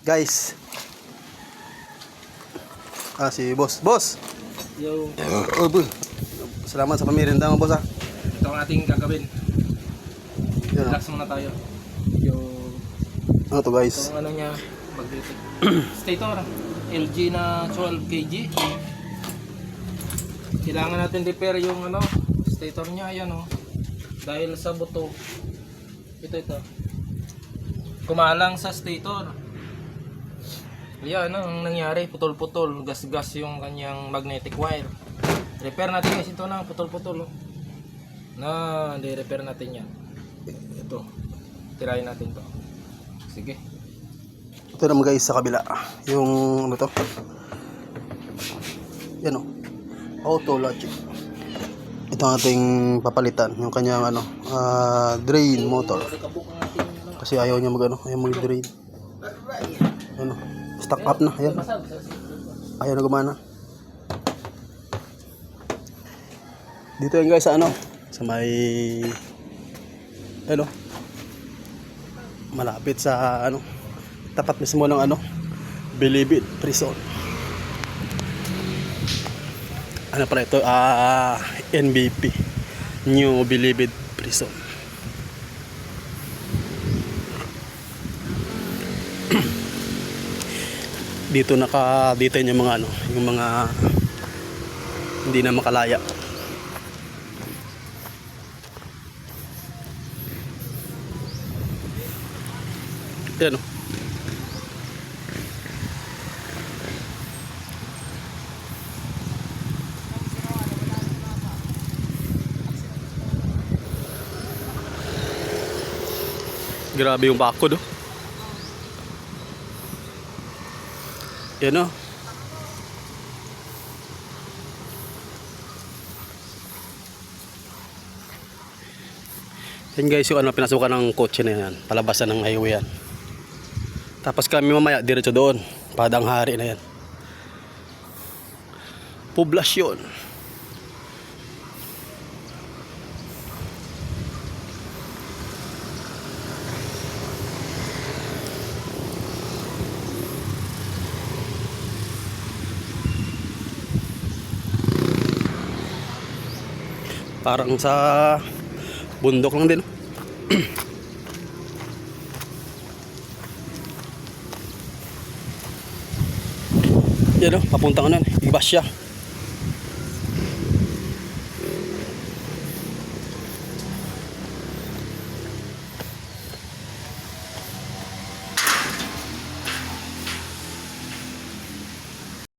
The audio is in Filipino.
Guys. Si boss. Boss! Yo, Salamat sa pamirinda mo, boss ah. ito ang ating gagawin. Yan, Relax muna tayo. Yung ano to guys? itong ano niya, magnetic stator, LG na 12 kg. Kailangan natin repair yung ano, stator niya, ayan oh. Dahil sa buto, ito. Kumalang sa stator. Ayan, ang nangyari, putol-putol, gas-gas yung kanyang magnetic wire. Repair natin guys, ito na, putol-putol oh. Hindi repair natin yan. Ito, tirahin natin to. Sige. Ito naman guys sa kabila. Yung ano to? Yan o. Auto logic. Ito ang ating papalitan. Yung kanyang ano, drain motor. Kasi ayaw niya ayaw mag-drain. Ano, stuck up na. Ayan. Ayaw na gumana. Dito yan guys sa ano, sa may ano, malapit sa ano, tapat mismo ng ano, Bilibid Prison. Ano pala ito? NBP, New Bilibid Prison. Dito naka-detain yung mga ano, yung mga hindi na makalaya. Yan o. Grabe yung bakod oh. Yan o. Yan guys yung ano, pinasukan ng kotse na yan. Palabasan ng highway yan. Tapos kami mamaya diretso doon. Padang Hari na yan. Poblasyon. Parang sa bundok lang din. Yan o, papuntang ano, Ibasya.